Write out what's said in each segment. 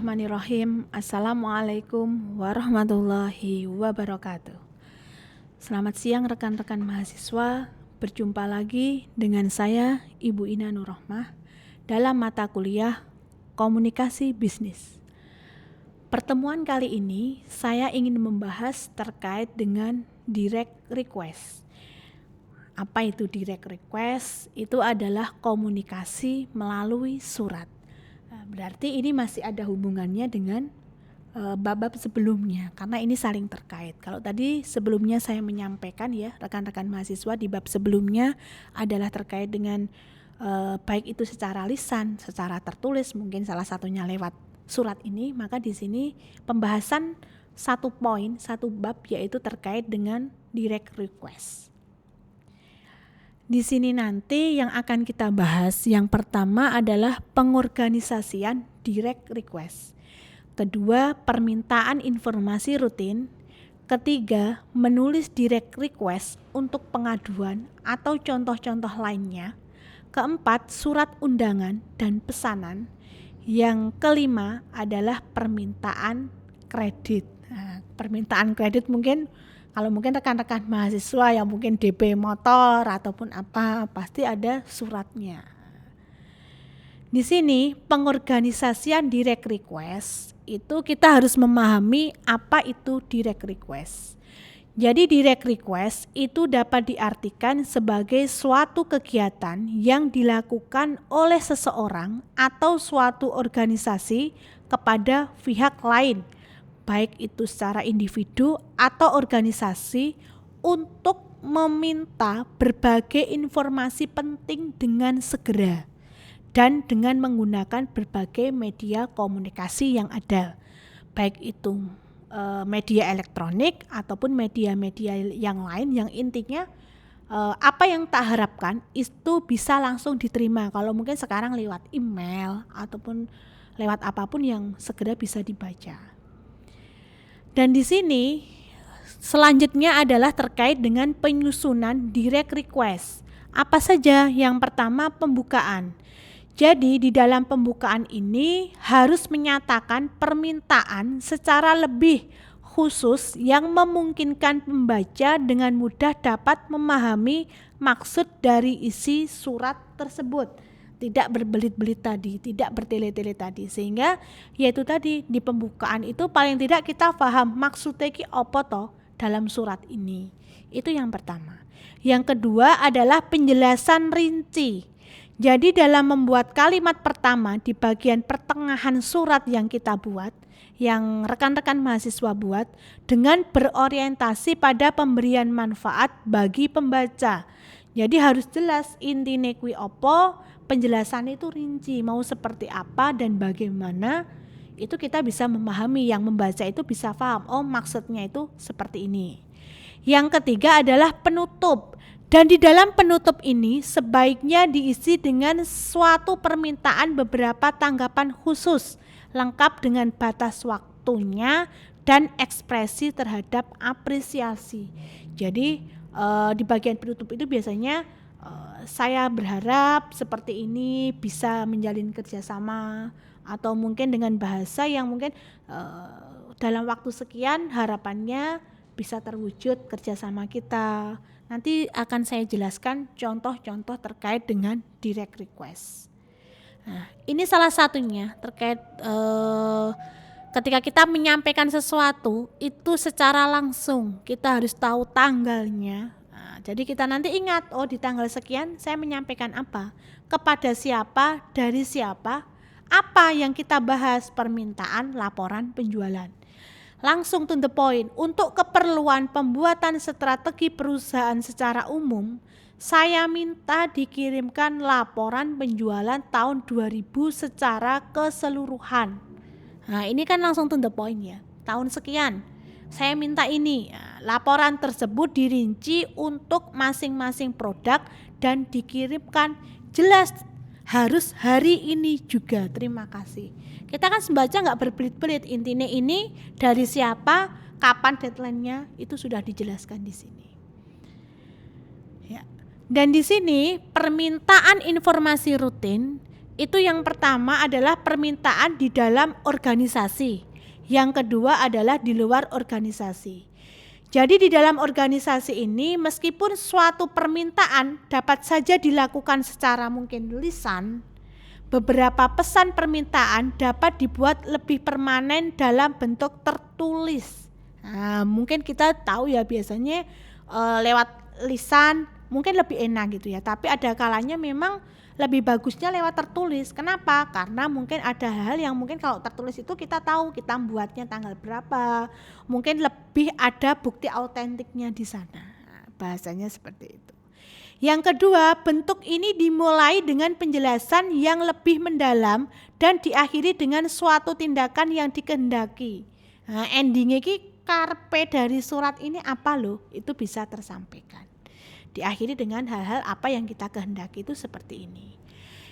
Bismillahirrahmanirrahim. Assalamualaikum warahmatullahi wabarakatuh. Selamat siang rekan-rekan mahasiswa. Berjumpa lagi dengan saya Ibu Ina Nurrohmah dalam mata kuliah Komunikasi Bisnis. Pertemuan kali ini saya ingin membahas terkait dengan direct request. Apa itu direct request? Itu adalah komunikasi melalui surat. Berarti ini masih ada hubungannya dengan bab-bab sebelumnya karena ini saling terkait. Kalau tadi sebelumnya saya menyampaikan ya rekan-rekan mahasiswa di bab sebelumnya adalah terkait dengan baik itu secara lisan, secara tertulis, mungkin salah satunya lewat surat ini, maka di sini pembahasan satu poin, satu bab yaitu terkait dengan direct request. Di sini nanti yang akan kita bahas yang pertama adalah pengorganisasian direct request. Kedua, permintaan informasi rutin. Ketiga, menulis direct request untuk pengaduan atau contoh-contoh lainnya. Keempat, surat undangan dan pesanan. Yang kelima adalah permintaan kredit. Nah, permintaan kredit mungkin kalau mungkin rekan-rekan mahasiswa yang mungkin DP motor ataupun apa, pasti ada suratnya. Di sini pengorganisasian direct request itu kita harus memahami apa itu direct request. Jadi direct request itu dapat diartikan sebagai suatu kegiatan yang dilakukan oleh seseorang atau suatu organisasi kepada pihak lain, baik itu secara individu atau organisasi, untuk meminta berbagai informasi penting dengan segera dan dengan menggunakan berbagai media komunikasi yang ada, baik itu media elektronik ataupun media-media yang lain yang intinya apa yang tak harapkan itu bisa langsung diterima. Kalau mungkin sekarang lewat email ataupun lewat apapun yang segera bisa dibaca. Dan di sini selanjutnya adalah terkait dengan penyusunan direct request. Apa saja? Yang pertama, pembukaan. Jadi di dalam pembukaan ini harus menyatakan permintaan secara lebih khusus yang memungkinkan pembaca dengan mudah dapat memahami maksud dari isi surat tersebut. Tidak berbelit-belit tadi, tidak bertele-tele tadi, sehingga yaitu tadi di pembukaan itu paling tidak kita paham maksudnya ki apa toh dalam surat ini. Itu yang pertama. Yang kedua adalah penjelasan rinci. Jadi dalam membuat kalimat pertama di bagian pertengahan surat yang kita buat, yang rekan-rekan mahasiswa buat, dengan berorientasi pada pemberian manfaat bagi pembaca. Jadi harus jelas intine kuwi apa, penjelasan itu rinci, mau seperti apa dan bagaimana, itu kita bisa memahami, yang membaca itu bisa paham, oh maksudnya itu seperti ini. Yang ketiga adalah penutup. Dan di dalam penutup ini sebaiknya diisi dengan suatu permintaan beberapa tanggapan khusus, lengkap dengan batas waktunya dan ekspresi terhadap apresiasi. Jadi di bagian penutup itu biasanya saya berharap seperti ini bisa menjalin kerjasama, atau mungkin dengan bahasa yang mungkin dalam waktu sekian harapannya bisa terwujud kerjasama kita. Nanti akan saya jelaskan contoh-contoh terkait dengan direct request. Nah, ini salah satunya terkait ketika kita menyampaikan sesuatu itu secara langsung kita harus tahu tanggalnya. Nah, jadi kita nanti ingat, oh di tanggal sekian saya menyampaikan apa, kepada siapa, dari siapa, apa yang kita bahas, permintaan, laporan, penjualan. Langsung to the point. Untuk keperluan pembuatan strategi perusahaan secara umum, saya minta dikirimkan laporan penjualan tahun 2000 secara keseluruhan. Nah, ini kan langsung to the point ya. Tahun sekian saya minta ini. Nah, laporan tersebut dirinci untuk masing-masing produk dan dikirimkan jelas harus hari ini juga. Terima kasih. Kita kan membaca nggak berbelit-belit, intinya ini dari siapa, kapan deadline-nya, itu sudah dijelaskan di sini. Ya. Dan di sini permintaan informasi rutin Itu yang pertama adalah permintaan di dalam organisasi. Yang kedua adalah di luar organisasi. Jadi di dalam organisasi ini meskipun suatu permintaan dapat saja dilakukan secara mungkin lisan, beberapa pesan permintaan dapat dibuat lebih permanen dalam bentuk tertulis. Nah, mungkin kita tahu ya biasanya lewat lisan mungkin lebih enak gitu ya. Tapi ada kalanya memang lebih bagusnya lewat tertulis. Kenapa? Karena mungkin ada hal yang mungkin kalau tertulis itu kita tahu kita buatnya tanggal berapa. Mungkin lebih ada bukti autentiknya di sana. Bahasanya seperti itu. Yang kedua, bentuk ini dimulai dengan penjelasan yang lebih mendalam dan diakhiri dengan suatu tindakan yang dikehendaki. Nah, endingnya ini karpe dari surat ini apa loh? Itu bisa tersampaikan. Diakhiri dengan hal-hal apa yang kita kehendaki itu seperti ini.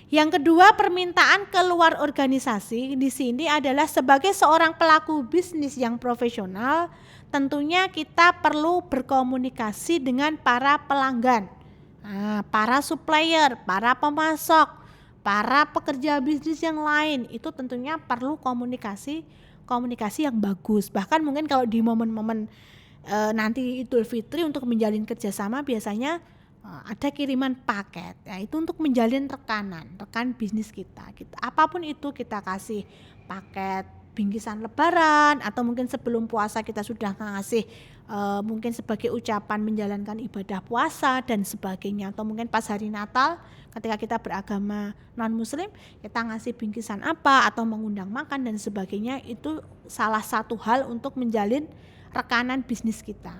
Yang kedua, permintaan keluar organisasi di sini adalah sebagai seorang pelaku bisnis yang profesional, tentunya kita perlu berkomunikasi dengan para pelanggan, para supplier, para pemasok, para pekerja bisnis yang lain. Itu tentunya perlu komunikasi yang bagus. Bahkan mungkin kalau di momen-momen nanti Idul Fitri untuk menjalin kerjasama biasanya ada kiriman paket, ya itu untuk menjalin rekan bisnis kita. Apapun itu kita kasih paket bingkisan lebaran atau mungkin sebelum puasa kita sudah ngasih mungkin sebagai ucapan menjalankan ibadah puasa dan sebagainya, atau mungkin pas hari Natal ketika kita beragama non muslim kita ngasih bingkisan apa atau mengundang makan dan sebagainya. Itu salah satu hal untuk menjalin rekanan bisnis kita.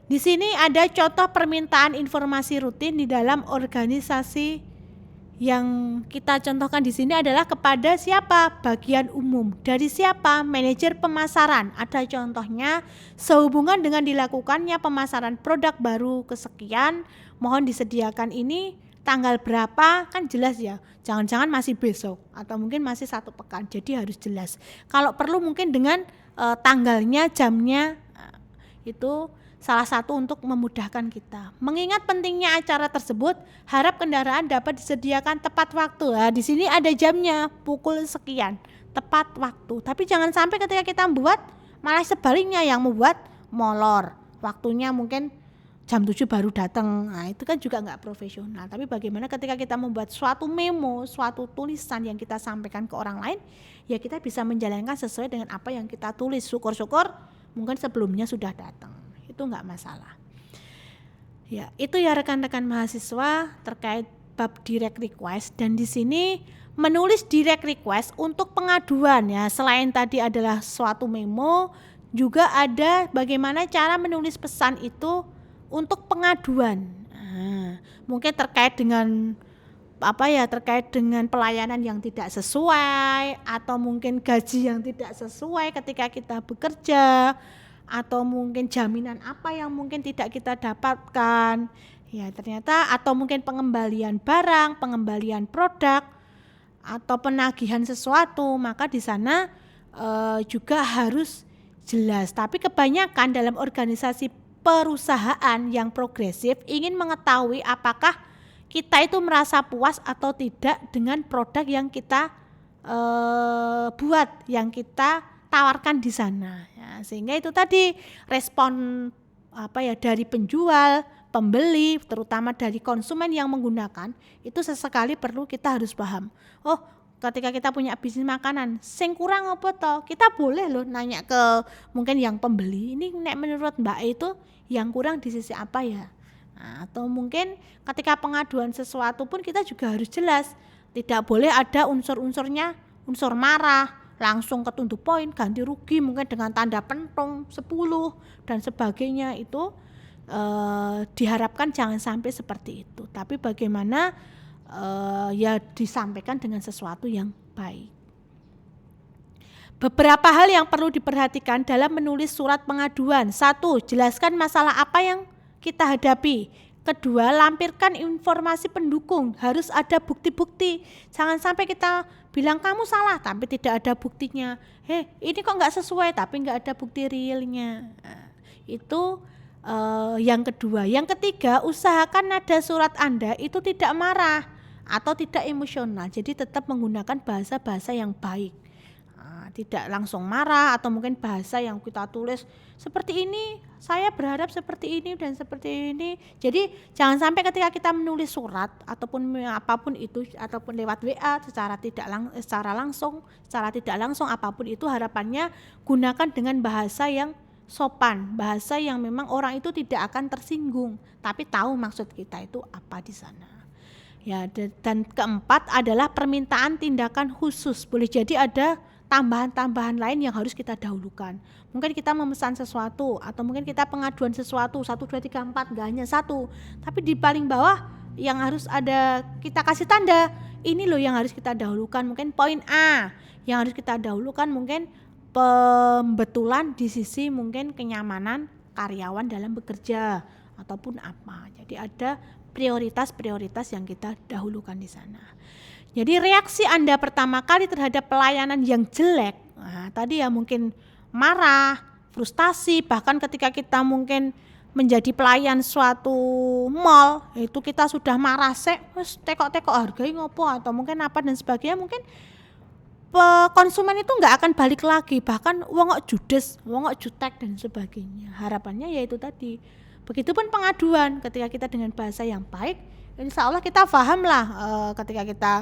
Di sini ada contoh permintaan informasi rutin di dalam organisasi yang kita contohkan di sini adalah kepada siapa? Bagian umum. Dari siapa? Manajer pemasaran. Ada contohnya, sehubungan dengan dilakukannya pemasaran produk baru kesekian, mohon disediakan ini tanggal berapa, kan jelas ya. Jangan-jangan masih besok atau mungkin masih 1 pekan. Jadi harus jelas. Kalau perlu mungkin dengan tanggalnya, jamnya, itu salah satu untuk memudahkan kita. Mengingat pentingnya acara tersebut, harap kendaraan dapat disediakan tepat waktu. Nah, di sini ada jamnya, pukul sekian, tepat waktu. Tapi jangan sampai ketika kita membuat, malah sebaliknya yang membuat molor. Waktunya mungkin jam 7 baru datang. Nah, itu kan juga enggak profesional. Tapi bagaimana ketika kita membuat suatu memo, suatu tulisan yang kita sampaikan ke orang lain, ya kita bisa menjalankan sesuai dengan apa yang kita tulis. Syukur-syukur mungkin sebelumnya sudah datang. Itu enggak masalah. Ya, itu ya rekan-rekan mahasiswa terkait bab direct request. Dan di sini menulis direct request untuk pengaduan ya. Selain tadi adalah suatu memo, juga ada bagaimana cara menulis pesan itu untuk pengaduan. Mungkin terkait dengan terkait dengan pelayanan yang tidak sesuai, atau mungkin gaji yang tidak sesuai ketika kita bekerja, atau mungkin jaminan apa yang mungkin tidak kita dapatkan ya ternyata, atau mungkin pengembalian barang, pengembalian produk, atau penagihan sesuatu, maka di sana juga harus jelas. Tapi kebanyakan dalam organisasi perusahaan yang progresif ingin mengetahui apakah kita itu merasa puas atau tidak dengan produk yang kita buat, yang kita tawarkan di sana. Ya, sehingga itu tadi respon dari penjual, pembeli, terutama dari konsumen yang menggunakan, itu sesekali perlu kita harus paham. Oh, ketika kita punya bisnis makanan, sing kurang apa toh? Kita boleh loh nanya ke mungkin yang pembeli, ini nek menurut Mbak itu yang kurang di sisi apa ya? Nah, atau mungkin ketika pengaduan sesuatu pun kita juga harus jelas. Tidak boleh ada unsur-unsurnya, unsur marah, langsung ketuntut poin, ganti rugi mungkin dengan tanda pentung 10 dan sebagainya. Itu diharapkan jangan sampai seperti itu. Tapi bagaimana ya disampaikan dengan sesuatu yang baik. Beberapa hal yang perlu diperhatikan dalam menulis surat pengaduan. 1. Jelaskan masalah apa yang kita hadapi. 2. Lampirkan informasi pendukung. Harus ada bukti-bukti. Jangan sampai kita bilang kamu salah tapi tidak ada buktinya. Ini kok nggak sesuai tapi nggak ada bukti realnya. Itu yang kedua. Yang ketiga, usahakan nada surat Anda itu tidak marah atau tidak emosional. Jadi tetap menggunakan bahasa-bahasa yang baik. Tidak langsung marah atau mungkin bahasa yang kita tulis seperti ini, saya berharap seperti ini dan seperti ini. Jadi jangan sampai ketika kita menulis surat ataupun apapun itu, ataupun lewat WA secara tidak langsung apapun itu, harapannya gunakan dengan bahasa yang sopan, bahasa yang memang orang itu tidak akan tersinggung, tapi tahu maksud kita itu apa di sana. Ya, dan keempat adalah permintaan tindakan khusus. Boleh jadi ada tambahan-tambahan lain yang harus kita dahulukan. Mungkin kita memesan sesuatu atau mungkin kita pengaduan sesuatu 1, 2, 3, 4, gak hanya satu, tapi di paling bawah yang harus ada kita kasih tanda, ini loh yang harus kita dahulukan. Mungkin poin A yang harus kita dahulukan, mungkin pembetulan di sisi mungkin kenyamanan karyawan dalam bekerja ataupun apa. Jadi ada prioritas-prioritas yang kita dahulukan di sana. Jadi reaksi Anda pertama kali terhadap pelayanan yang jelek, tadi ya mungkin marah, frustasi, bahkan ketika kita mungkin menjadi pelayan suatu mall, itu kita sudah marah, tekok-tekok hargai ngopo atau mungkin apa dan sebagainya, mungkin konsumen itu nggak akan balik lagi, bahkan wongok judes, wongok jutek dan sebagainya. Harapannya yaitu tadi. Begitupun pengaduan, ketika kita dengan bahasa yang baik, insya Allah kita pahamlah ketika kita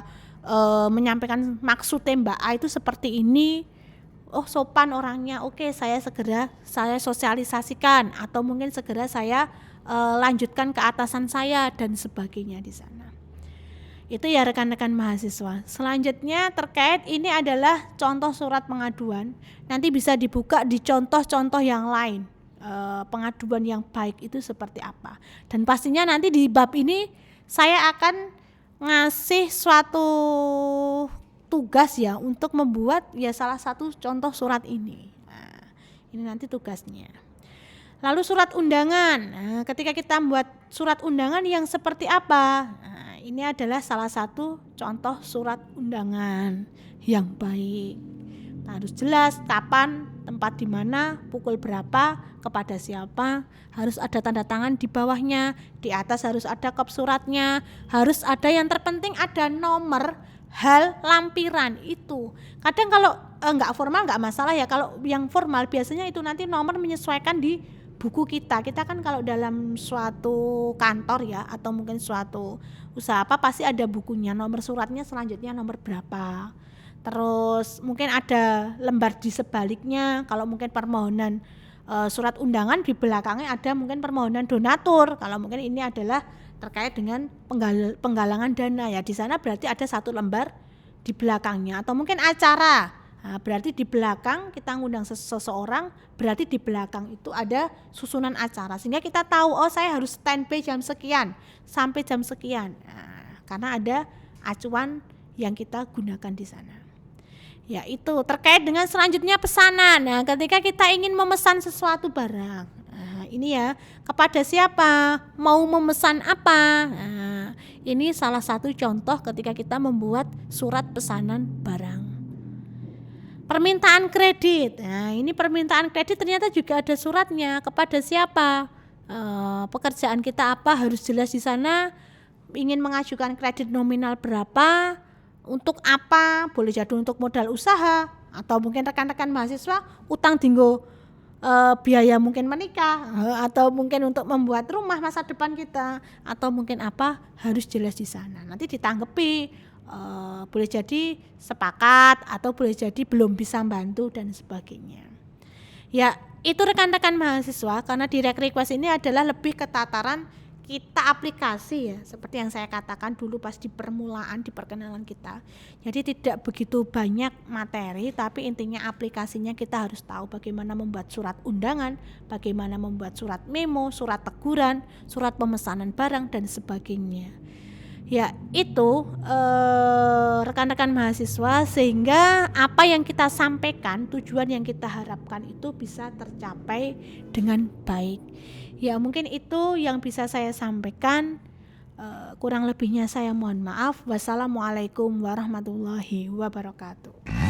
menyampaikan maksud Mbak A itu seperti ini, oh sopan orangnya, oke saya sosialisasikan atau mungkin segera saya lanjutkan ke atasan saya dan sebagainya di sana. Itu ya rekan-rekan mahasiswa. Selanjutnya terkait ini adalah contoh surat pengaduan, nanti bisa dibuka di contoh-contoh yang lain. Pengaduan yang baik itu seperti apa, dan pastinya nanti di bab ini saya akan ngasih suatu tugas ya untuk membuat ya salah satu contoh surat ini. Ini nanti tugasnya. Lalu surat undangan, ketika kita membuat surat undangan yang seperti apa, ini adalah salah satu contoh surat undangan yang baik. Harus jelas kapan, tempat di mana, pukul berapa, kepada siapa, harus ada tanda tangan di bawahnya, di atas harus ada kop suratnya, harus ada yang terpenting ada nomor hal lampiran itu. Kadang kalau enggak formal enggak masalah ya, kalau yang formal biasanya itu nanti nomor menyesuaikan di buku kita. Kita kan kalau dalam suatu kantor ya atau mungkin suatu usaha apa pasti ada bukunya, nomor suratnya selanjutnya nomor berapa. Terus mungkin ada lembar di sebaliknya, kalau mungkin permohonan surat undangan di belakangnya ada mungkin permohonan donatur, kalau mungkin ini adalah terkait dengan penggalangan dana ya, di sana berarti ada satu lembar di belakangnya. Atau mungkin acara, berarti di belakang kita ngundang seseorang, berarti di belakang itu ada susunan acara, sehingga kita tahu oh saya harus standby jam sekian sampai jam sekian, karena ada acuan yang kita gunakan di sana. Ya itu terkait dengan selanjutnya pesanan. Nah ketika kita ingin memesan sesuatu barang, ini ya kepada siapa, mau memesan apa, ini salah satu contoh ketika kita membuat surat pesanan barang. Permintaan kredit, nah ini permintaan kredit ternyata juga ada suratnya, kepada siapa, pekerjaan kita apa, harus jelas di sana, ingin mengajukan kredit nominal berapa, untuk apa, boleh jadi untuk modal usaha atau mungkin rekan-rekan mahasiswa utang dinggo biaya mungkin menikah atau mungkin untuk membuat rumah masa depan kita atau mungkin apa, harus jelas di sana. Nanti ditanggapi boleh jadi sepakat atau boleh jadi belum bisa bantu dan sebagainya. Ya itu rekan-rekan mahasiswa, karena direct request ini adalah lebih ke tataran kita aplikasi ya, seperti yang saya katakan dulu pas di permulaan, di perkenalan kita. Jadi tidak begitu banyak materi, tapi intinya aplikasinya kita harus tahu bagaimana membuat surat undangan, bagaimana membuat surat memo, surat teguran, surat pemesanan barang dan sebagainya. Ya itu rekan-rekan mahasiswa, sehingga apa yang kita sampaikan, tujuan yang kita harapkan itu bisa tercapai dengan baik. Ya mungkin itu yang bisa saya sampaikan, kurang lebihnya saya mohon maaf. Wassalamualaikum warahmatullahi wabarakatuh.